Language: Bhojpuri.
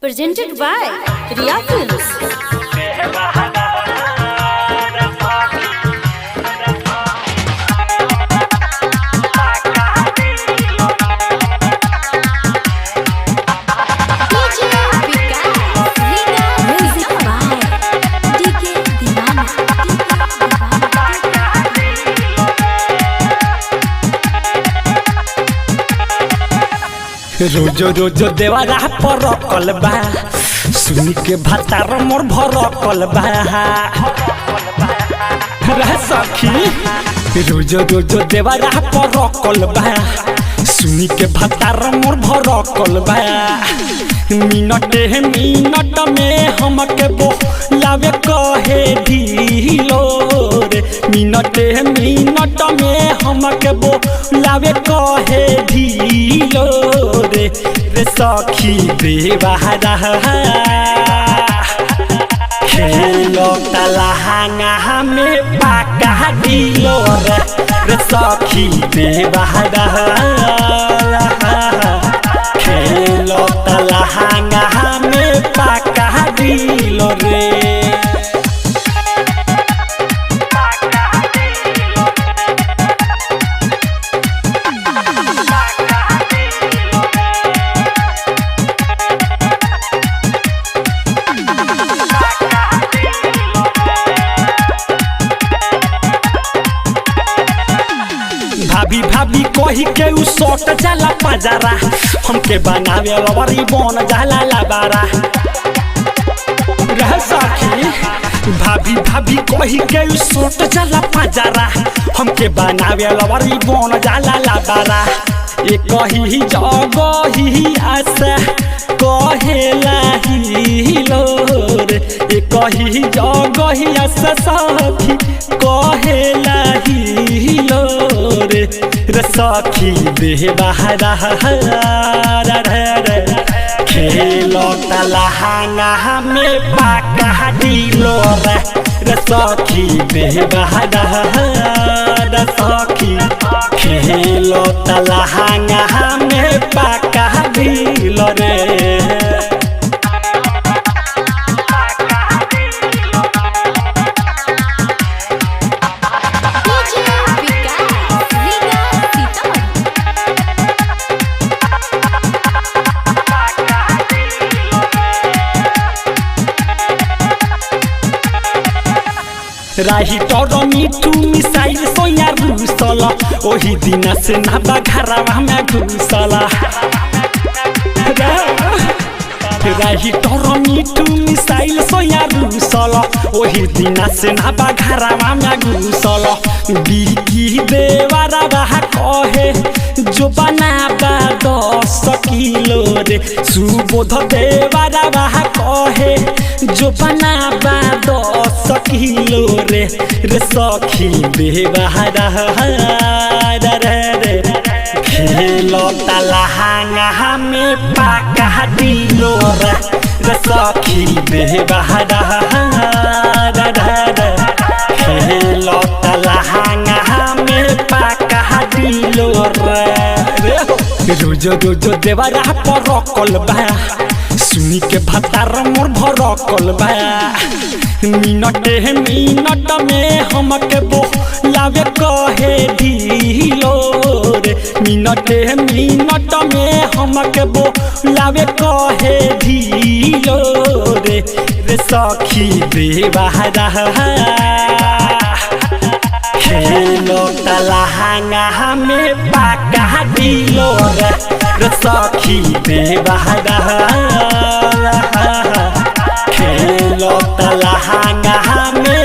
Presented by Riya Films. रोज रोज देवारा पर रखल बा सुनी के भातार मोर भरकल बा रे सखी रोज रोज देवारा पर रखल बा सुनी के भातार मोर भरकल बा मिनट में हमके बोलावे कहे ढीलो रे मिनट में हमके बोलावे कहे ढीलो रे सखी बेवारा खेलो तलहांगा में पाका दिलो रे सखी बेवारा खेलो तलहांगा में पाका दिलो रे भाभी भाभी कही के उ सट जाला पजारा हमके बनावे लवरी बन जाला लाबारा रह सखी भाभी भाभी कही के उ सट जाला पजारा हमके बनावे लवरी बन जाला लाबारा ए कही जगही आशा कहेला हिलो रे ए कही जगही आशा सखी कहेला हिलो रे सखी बेवारा खेलो तलहांगा में पाका दिलो रे सखी बेवारा सखी खेलो तलहांगा में पाका दिलो रे राही टोरो मिठू मिसाइल सोया घुसला ओही दिन से नाबा घरवा में घुसला राही टोरो मिठू मिसाइल सोया घुसला ओही दिन से नाबा घरवा में घुसला बिकी देवारा रहा कहे जो बनाबा 10 किलो रे सुबोध देवारा रहा कहे जो बनाबा 10 किलो रे सखी बेवारा रे खेलो तलहांगा में पाका दिलो रे सखी बेवारा खेलो तलहांगा में पाका दिलो रे रोज रोज देवारा पर रखल बा सुनी के भातार मोर भरकल बा मिनट में हमके बोलावे कहे ढीलो रे मिनट में हमके बोलावे कहे ढीलो रे सखी बेवारा खेलो तलहांगा में पाका दिलो रे सखी बेवारा खेलो तलहांगा में